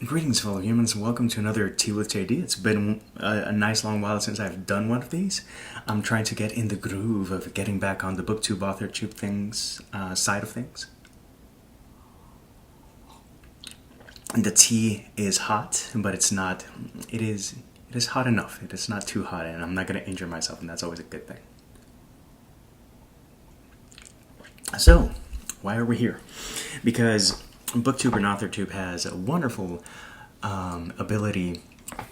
Greetings, fellow humans, and welcome to another Tea with JD. It's been a nice long while since I've done one of these. I'm trying to get in the groove of getting back on the booktube, authortube things, side of things. The tea is hot, but it's not. It is hot enough. It is not too hot, and I'm not going to injure myself, and that's always a good thing. So, why are we here? Because booktube and authortube has a wonderful ability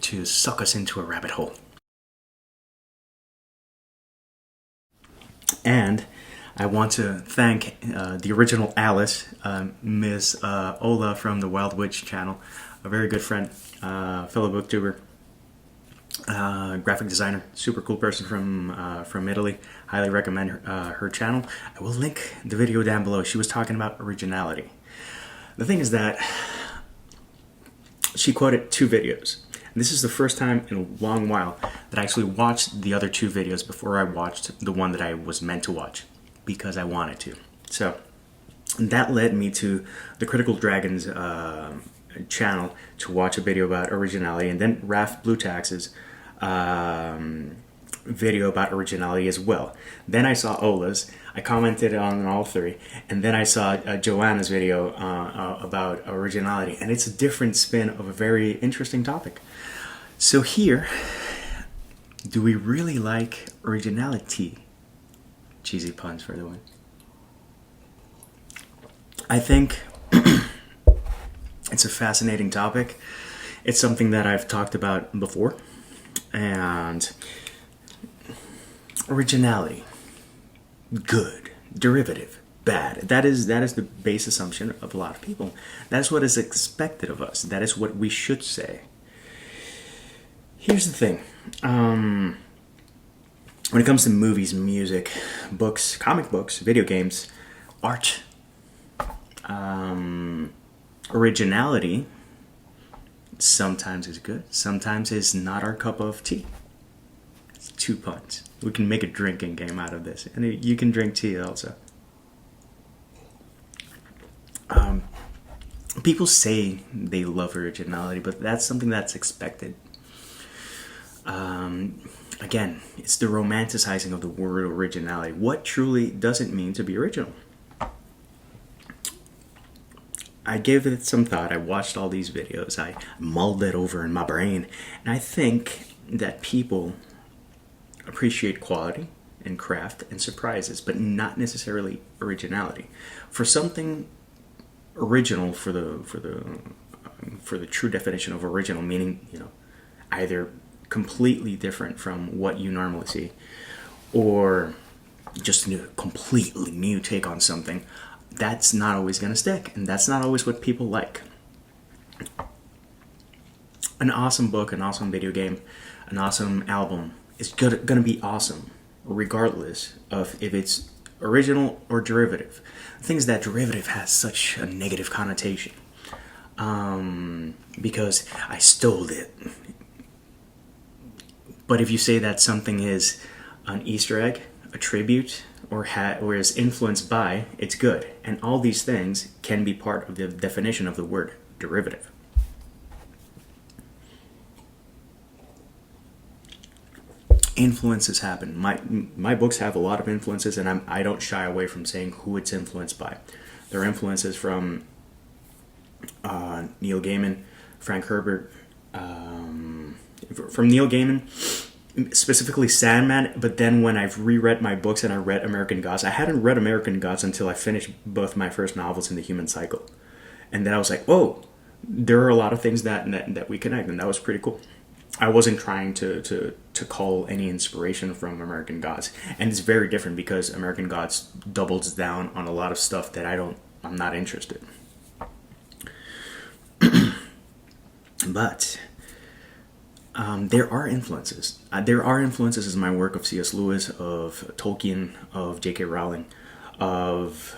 to suck us into a rabbit hole. And I want to thank the original Alice, Miss Ola from the Wild Witch channel, a very good friend, fellow booktuber, graphic designer, super cool person from Italy. Highly recommend her channel. I will link the video down below. She was talking about originality. The thing is that she quoted two videos. And this is the first time in a long while that I actually watched the other two videos before I watched the one that I was meant to watch because I wanted to. So that led me to the Critical Dragons channel to watch a video about originality, and then Raph Blue Tax's video about originality as well. Then I saw Ola's. I commented on all three, and then I saw Johanna's video about originality, and it's a different spin of a very interesting topic. So here, do we really like originality? Cheesy puns for the win. I think it's a fascinating topic. It's something that I've talked about before, and originality, good, derivative, bad. That is the base assumption of a lot of people. That's what is expected of us. That is what we should say. Here's the thing. When it comes to movies, music, books, comic books, video games, art, originality sometimes is good, sometimes is not our cup of tea. It's 2 puns. We can make a drinking game out of this, and you can drink tea also. People say they love originality, but that's something that's expected. Again, it's the romanticizing of the word originality. What truly does it mean to be original? I gave it some thought. I watched all these videos. I mulled it over in my brain. And I think that people appreciate quality and craft and surprises, but not necessarily originality. For something original, for the true definition of original, meaning, either completely different from what you normally see, or just a completely new take on something, that's not always going to stick, and that's not always what people like. An awesome book, an awesome video game, an awesome album is going to be awesome regardless of if it's original or derivative. The thing is that derivative has such a negative connotation because I stole it. But if you say that something is an Easter egg, a tribute, or is influenced by, it's good. And all these things can be part of the definition of the word derivative. Influences happen. My books have a lot of influences, and I don't shy away from saying who it's influenced by. There are influences from Neil Gaiman, Frank Herbert, from Neil Gaiman, specifically Sandman, but then when I've reread my books and I read American Gods, I hadn't read American Gods until I finished both my first novels in the Human Cycle. And then I was like, whoa, there are a lot of things that we connect, and that was pretty cool. I wasn't trying to call any inspiration from American Gods. And it's very different because American Gods doubles down on a lot of stuff that I'm not interested in. But there are influences. There are influences in my work of C.S. Lewis, of Tolkien, of J.K. Rowling, of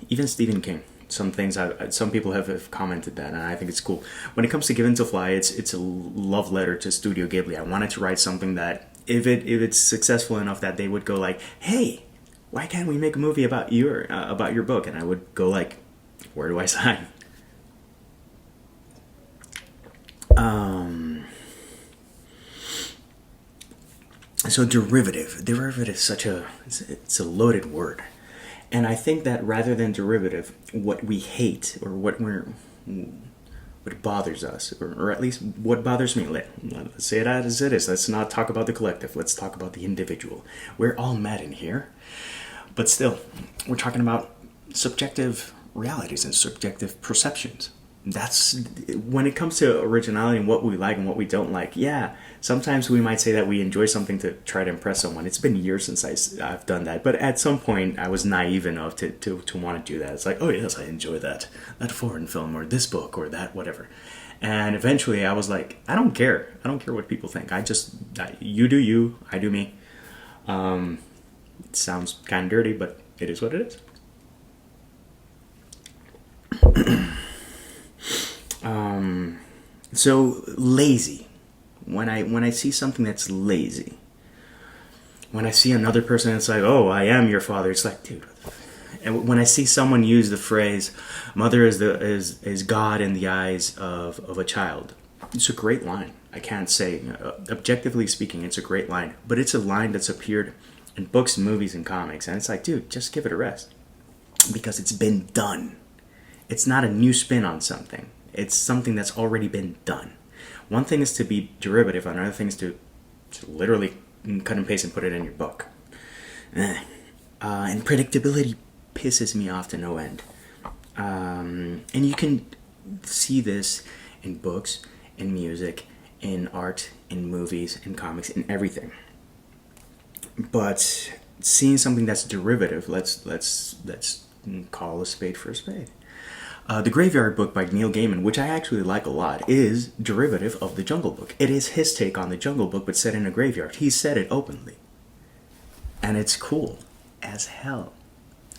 even Stephen King. Some things some people have commented that, and I think it's cool. When it comes to Given to Fly, it's a love letter to Studio Ghibli. I wanted to write something that if it's successful enough that they would go like, hey, why can't we make a movie about your book? And I would go like, where do I sign? So derivative is such it's a loaded word. And I think that rather than derivative, what we hate or what bothers us, or at least what bothers me, let's say it as it is. Let's not talk about the collective. Let's talk about the individual. We're all mad in here, but still, we're talking about subjective realities and subjective perceptions. That's when it comes to originality and what we like and what we don't like. Yeah, sometimes we might say that we enjoy something to try to impress someone. It's been years since I've done that, but at some point I was naive enough to want to do that. It's like, oh yes, I enjoy that foreign film or this book or that whatever. And eventually I was like, I don't care what people think. You do you, I do me. It sounds kind of dirty, but it is what it is. So lazy. When I see something that's lazy, when I see another person that's like, oh, I am your father, it's like, dude. And when I see someone use the phrase, mother is God in the eyes of a child, it's a great line. I can't say, objectively speaking, it's a great line, but it's a line that's appeared in books, movies, and comics, and it's like, dude, just give it a rest, because it's been done. It's not a new spin on something. It's something that's already been done. One thing is to be derivative, another thing is to literally cut and paste and put it in your book. And predictability pisses me off to no end. And you can see this in books, in music, in art, in movies, in comics, in everything. But seeing something that's derivative, let's call a spade for a spade. The Graveyard Book by Neil Gaiman, which I actually like a lot, is derivative of the Jungle Book. It is his take on the Jungle Book, but set in a graveyard. He said it openly. And it's cool as hell.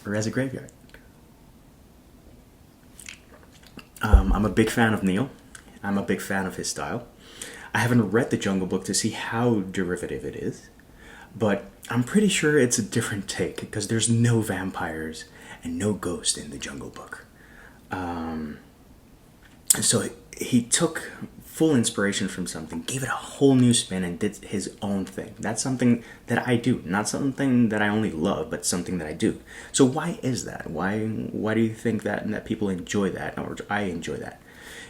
Or as a graveyard. I'm a big fan of Neil. I'm a big fan of his style. I haven't read the Jungle Book to see how derivative it is, but I'm pretty sure it's a different take, because there's no vampires and no ghost in the Jungle Book. So he took full inspiration from something, gave it a whole new spin, and did his own thing. That's something that I do, not something that I only love, but something that I do. So why is that? Why do you think that people enjoy that, or I enjoy that?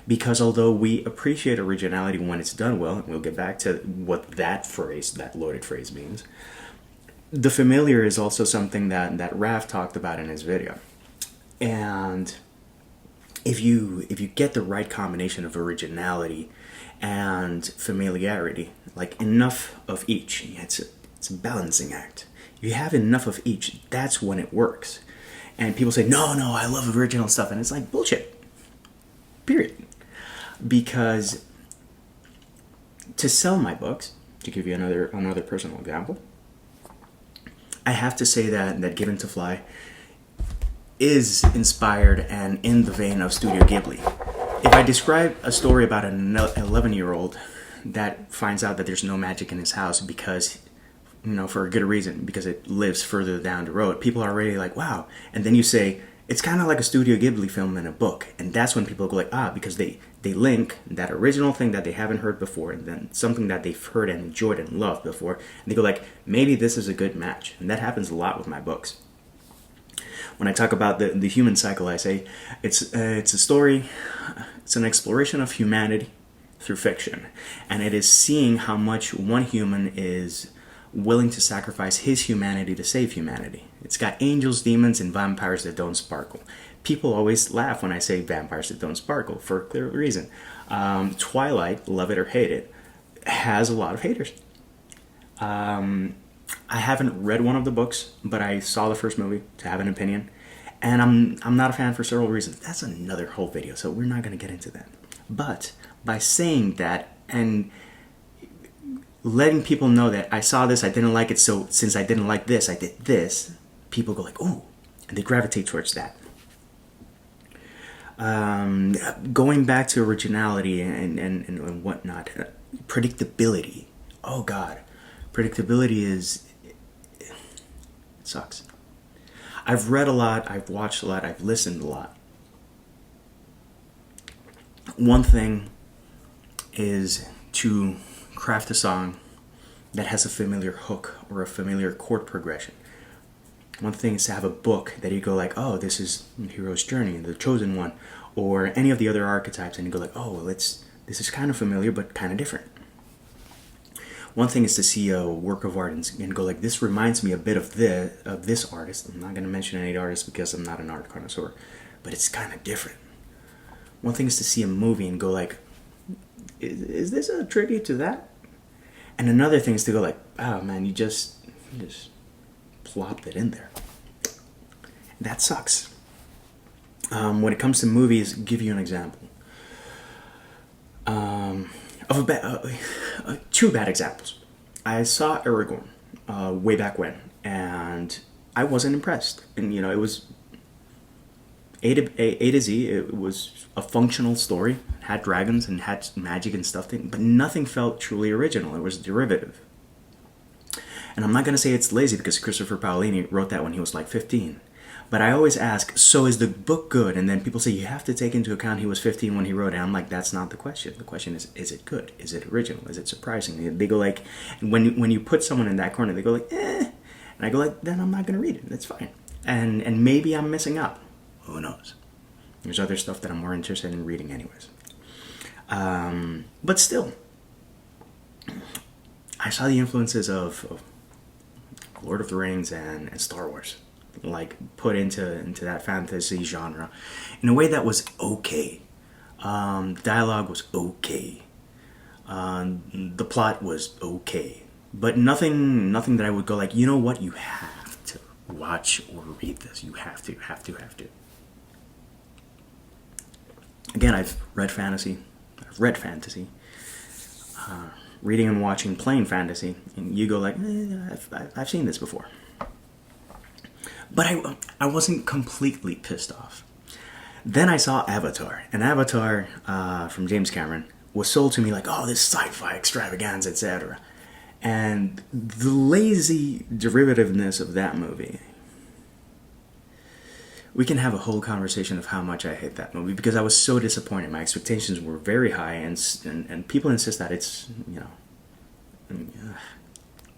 Because although we appreciate originality when it's done well, and we'll get back to what that loaded phrase means, the familiar is also something that Raph talked about in his video. And if you get the right combination of originality and familiarity, like enough of each, it's a balancing act. If you have enough of each, that's when it works. And people say, no, I love original stuff, and it's like bullshit. Period. Because to sell my books, to give you another personal example, I have to say that Given to Fly is inspired and in the vein of Studio Ghibli. If I describe a story about an 11-year-old that finds out that there's no magic in his house because, for a good reason, because it lives further down the road, people are already like, wow. And then you say, it's kind of like a Studio Ghibli film in a book. And that's when people go like, because they link that original thing that they haven't heard before, and then something that they've heard and enjoyed and loved before, and they go like, maybe this is a good match. And that happens a lot with my books. When I talk about the human cycle, I say it's a story, it's an exploration of humanity through fiction. And it is seeing how much one human is willing to sacrifice his humanity to save humanity. It's got angels, demons, and vampires that don't sparkle. People always laugh when I say vampires that don't sparkle, for a clear reason. Twilight, love it or hate it, has a lot of haters. I haven't read one of the books, but I saw the first movie to have an opinion, and I'm not a fan for several reasons. That's another whole video, so we're not going to get into that. But by saying that and letting people know that I saw this, I didn't like it, so since I didn't like this, I did this, people go like, ooh, and they gravitate towards that. Going back to originality and whatnot, predictability. Oh God. Predictability it sucks. I've read a lot, I've watched a lot, I've listened a lot. One thing is to craft a song that has a familiar hook or a familiar chord progression. One thing is to have a book that you go like, oh, this is Hero's Journey, The Chosen One, or any of the other archetypes, and you go like, oh, well, this is kind of familiar but kind of different. One thing is to see a work of art and go like, this reminds me a bit of this artist. I'm not going to mention any artist because I'm not an art connoisseur, but it's kind of different. One thing is to see a movie and go like, is this a tribute to that? And another thing is to go like, oh man, you just plopped it in there. That sucks. When it comes to movies, give you an example. Of two bad examples. I saw Aragorn way back when, and I wasn't impressed. And it was A to Z. It was a functional story. It had dragons and had magic and stuff, but nothing felt truly original. It was derivative. And I'm not going to say it's lazy because Christopher Paolini wrote that when he was like 15. But I always ask, so is the book good? And then people say, you have to take into account he was 15 when he wrote it. I'm like, that's not the question. The question is it good? Is it original? Is it surprising? They go like, when you put someone in that corner, they go like, eh. And I go like, then I'm not going to read it. That's fine. And maybe I'm missing out. Who knows? There's other stuff that I'm more interested in reading anyways. But still, I saw the influences of Lord of the Rings and Star Wars, like put into that fantasy genre in a way that was okay. The dialogue was okay. The plot was okay, but nothing that I would go like, you know what, you have to watch or read this. You have to. Again, I've read fantasy. Reading and watching plain fantasy, and you go like, I've seen this before. But I wasn't completely pissed off. Then I saw Avatar, and Avatar from James Cameron was sold to me like, oh, this sci-fi extravaganza, etc. And the lazy derivativeness of that movie. We can have a whole conversation of how much I hate that movie because I was so disappointed. My expectations were very high, and people insist that it's, that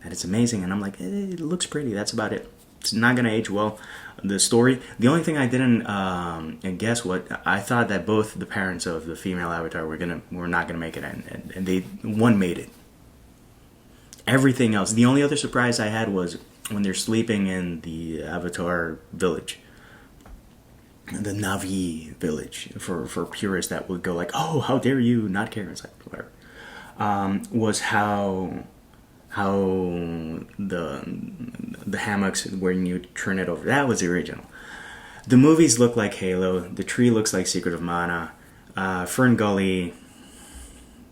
it's amazing, and I'm like, it looks pretty. That's about it. It's not gonna age well. The story. The only thing I didn't, and guess what? I thought that both the parents of the female Avatar were not gonna make it, and one made it. Everything else. The only other surprise I had was when they're sleeping in the Avatar village. The Na'vi village, for purists that would go like, oh, how dare you not care, it's like, whatever, was how the hammocks when you turn it over, that was the original. The movies look like Halo, the tree looks like Secret of Mana, Fern Gully,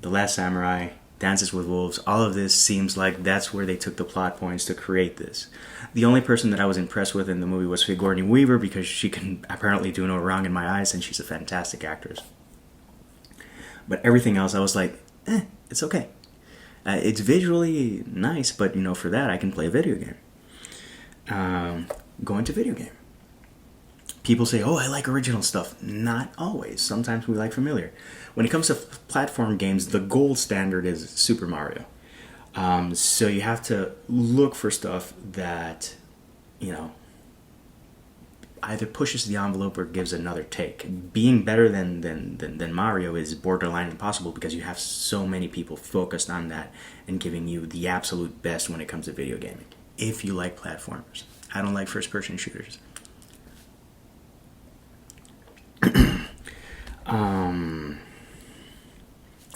The Last Samurai, Dances with Wolves, all of this seems like that's where they took the plot points to create this. The only person that I was impressed with in the movie was Sigourney Weaver because she can apparently do no wrong in my eyes and she's a fantastic actress. But everything else I was like, it's okay. It's visually nice, but for that I can play a video game. Go into video game. People say, oh, I like original stuff. Not always. Sometimes we like familiar. When it comes to platform games, the gold standard is Super Mario. So you have to look for stuff that, either pushes the envelope or gives another take. Being better than Mario is borderline impossible because you have so many people focused on that and giving you the absolute best when it comes to video gaming. If you like platformers. I don't like first-person shooters.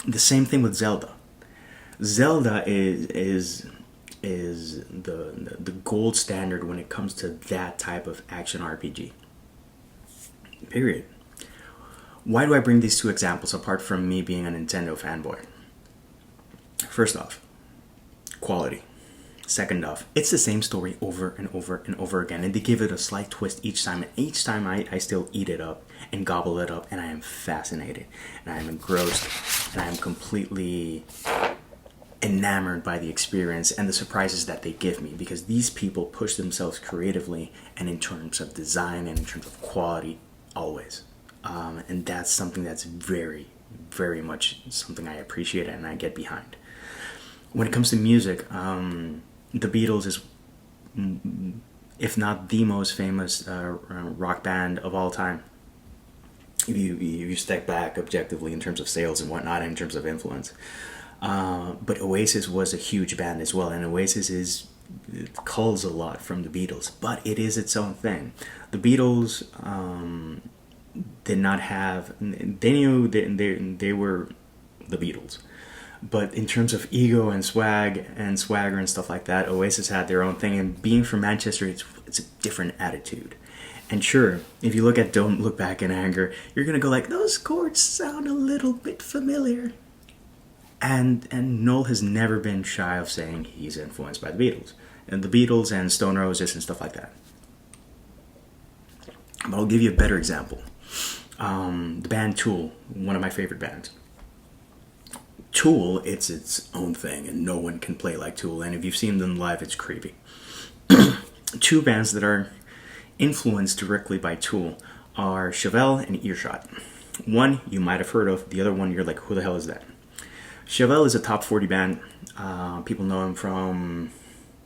The same thing with Zelda. Zelda is the gold standard when it comes to that type of action RPG. Period. Why do I bring these two examples apart from me being a Nintendo fanboy? First off, quality. Second off, it's the same story over and over and over again, and they give it a slight twist each time, and each time I still eat it up and gobble it up, and I am fascinated, and I am engrossed, and I am completely enamored by the experience and the surprises that they give me, because these people push themselves creatively and in terms of design and in terms of quality, always. And that's something that's very, very much something I appreciate and I get behind. When it comes to music, the Beatles is, if not the most famous rock band of all time. If you step back objectively in terms of sales and whatnot, in terms of influence. But Oasis was a huge band as well, and Oasis culls a lot from the Beatles, but it is its own thing. The Beatles did not have. They knew they were the Beatles, but in terms of ego and swag and swagger and stuff like that, Oasis had their own thing. And being from Manchester, it's a different attitude. And sure, if you look at Don't Look Back in Anger, you're going to go like, those chords sound a little bit familiar. And Noel has never been shy of saying he's influenced by the Beatles. And the Beatles and Stone Roses and stuff like that. But I'll give you a better example. The band Tool, one of my favorite bands. Tool, it's its own thing, and no one can play like Tool. And if you've seen them live, it's creepy. Two bands that are influenced directly by Tool are Chevelle and Earshot. One you might have heard of, the other one you're like, who the hell is that? Chevelle is a top 40 band. People know him from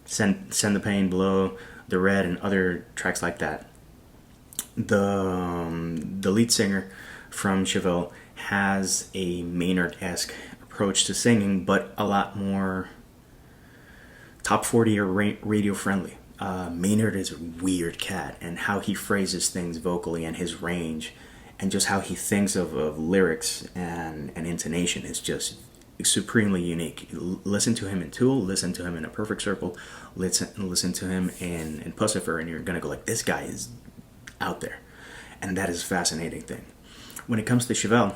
Send the Pain Below, The Red, and other tracks like that. The lead singer from Chevelle has a Maynard-esque approach to singing, but a lot more top 40 or radio friendly. Maynard is a weird cat, and how he phrases things vocally and his range and just how he thinks of lyrics and intonation is just supremely unique. Listen to him in Tool, listen to him in A Perfect Circle, listen to him in Pussifer, and you're gonna go like, this guy is out there. And that is a fascinating thing. When it comes to Chevelle,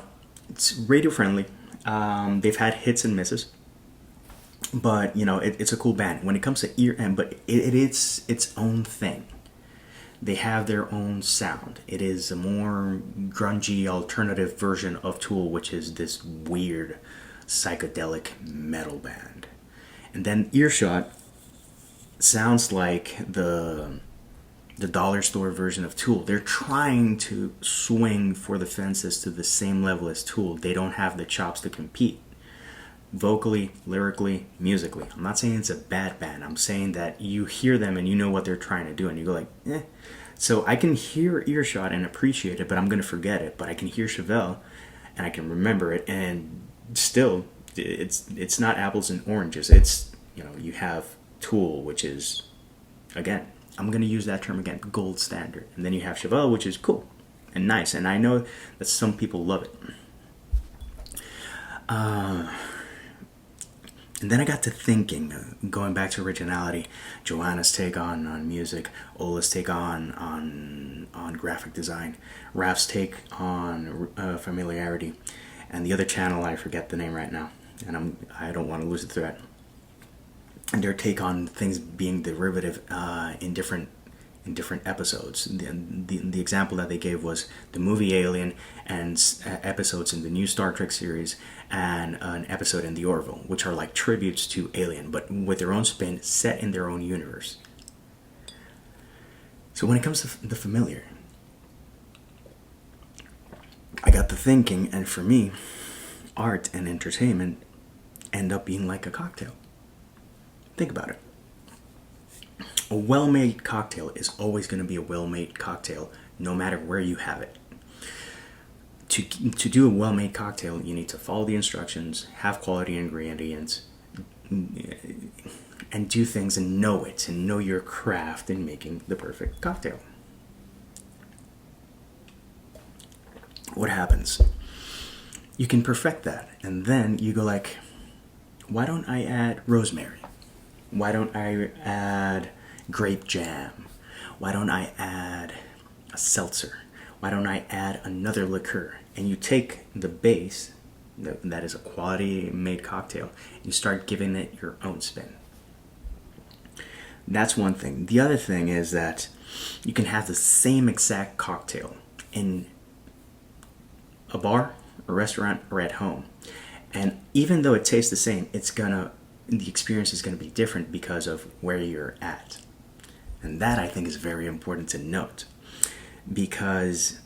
it's radio friendly. They've had hits and misses, but you know, it's a cool band. When it comes to but it's its own thing. They have their own sound. It is a more grungy alternative version of Tool, which is this weird psychedelic metal band. And then Earshot sounds like the dollar store version of Tool. They're trying to swing for the fences to the same level as Tool. They don't have the chops to compete. Vocally, lyrically, musically. I'm not saying it's a bad band. I'm saying that you hear them and you know what they're trying to do and you go like, eh. So I can hear Earshot and appreciate it, but I'm going to forget it. But I can hear Chevelle and I can remember it, and still it's not apples and oranges. It's, you know, you have Tool, which is, again, I'm going to use that term again, gold standard. And then you have Chevelle, which is cool and nice. And I know that some people love it. And then I got to thinking, going back to Originality, Johanna's take on music, Ola's take on graphic design, Raf's take on familiarity, and the other channel, I forget the name right now, and I don't want to lose the thread. And their take on things being derivative in different episodes. The example that they gave was the movie Alien and episodes in the new Star Trek series and an episode in The Orville, which are like tributes to Alien, but with their own spin, set in their own universe. So when it comes to the familiar, I got to thinking, and for me, art and entertainment end up being like a cocktail. Think about it. A well-made cocktail is always going to be a well-made cocktail, no matter where you have it. To do a well-made cocktail, you need to follow the instructions, have quality ingredients, and do things and know it, and know your craft in making the perfect cocktail. What happens? You can perfect that, and then you go like, why don't I add rosemary? Why don't I add grape jam? Why don't I add a seltzer? Why don't I add another liqueur? And you take the base, that is a quality made cocktail, and you start giving it your own spin. That's one thing. The other thing is that you can have the same exact cocktail in a bar, a restaurant, or at home. And even though it tastes the same, the experience is going to be different because of where you're at. And that, I think, is very important to note, because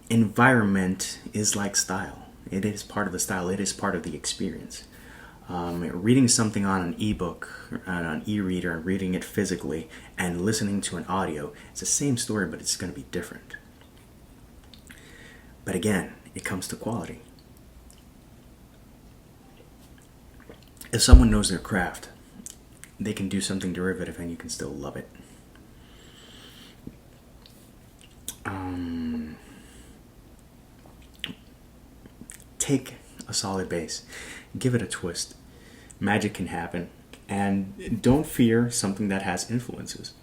environment is like style. It is part of the style. It is part of the experience. Reading something on an ebook, on an e-reader, reading it physically, and listening to an audio, it's the same story, but it's going to be different. But again, it comes to quality. If someone knows their craft, they can do something derivative and you can still love it. Take a solid base, give it a twist. Magic can happen, and don't fear something that has influences.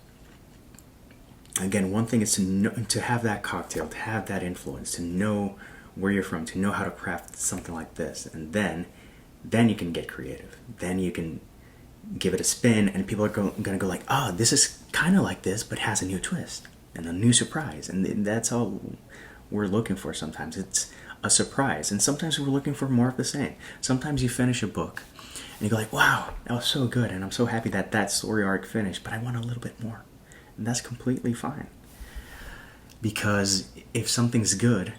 Again, one thing is to have that cocktail, to have that influence, to know where you're from, to know how to craft something like this, and then you can get creative. Then you can give it a spin, and people are going to go like, oh, this is kind of like this, but has a new twist and a new surprise. And that's all we're looking for sometimes. It's a surprise. And sometimes we're looking for more of the same. Sometimes you finish a book, and you go like, wow, that was so good, and I'm so happy that story arc finished, but I want a little bit more. And that's completely fine. Because if something's good,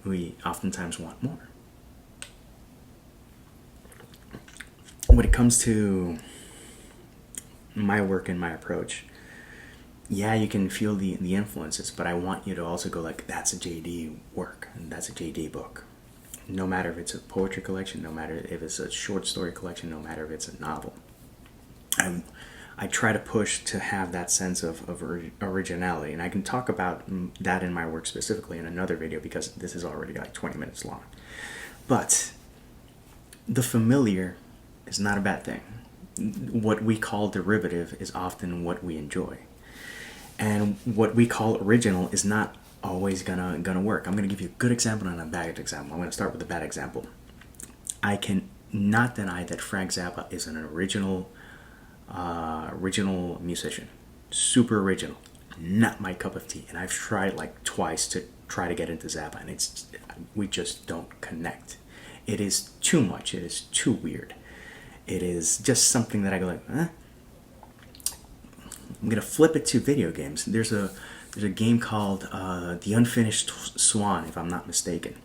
we oftentimes want more. When it comes to my work and my approach, yeah, you can feel the influences, but I want you to also go like, that's a JD work, and that's a JD book. No matter if it's a poetry collection, no matter if it's a short story collection, no matter if it's a novel. I try to push to have that sense of originality, and I can talk about that in my work specifically in another video because this is already like 20 minutes long. But the familiar is not a bad thing. What we call derivative is often what we enjoy. And what we call original is not always gonna work. I'm gonna give you a good example and a bad example. I'm gonna start with the bad example. I can not deny that Frank Zappa is an original musician. Super original. Not my cup of tea. And I've tried like twice to try to get into Zappa, and we just don't connect. It is too much. It is too weird. It is just something that I go like, I'm gonna flip it to video games. There's a game called The Unfinished Swan, if I'm not mistaken.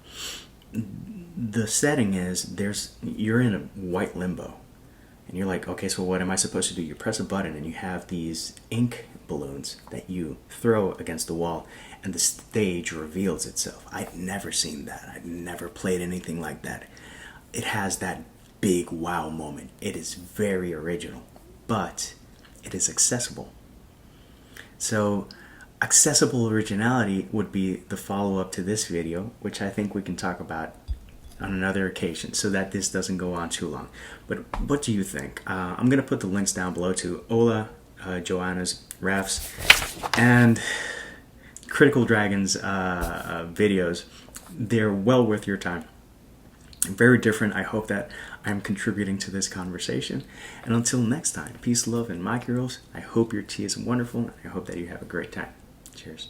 The setting is you're in a white limbo, and you're like, okay, so what am I supposed to do? You press a button, and you have these ink balloons that you throw against the wall, and the stage reveals itself. I'd never seen that. I'd never played anything like that. It has that big wow moment. It is very original, but it is accessible. So accessible originality would be the follow-up to this video, which I think we can talk about on another occasion so that this doesn't go on too long. But what do you think? I'm going to put the links down below to Ola, Johanna's, Raf's, and Critical Dragon's videos. They're well worth your time. Very different. I hope that I'm contributing to this conversation. And until next time, peace, love, and my girls, I hope your tea is wonderful. And I hope that you have a great time. Cheers.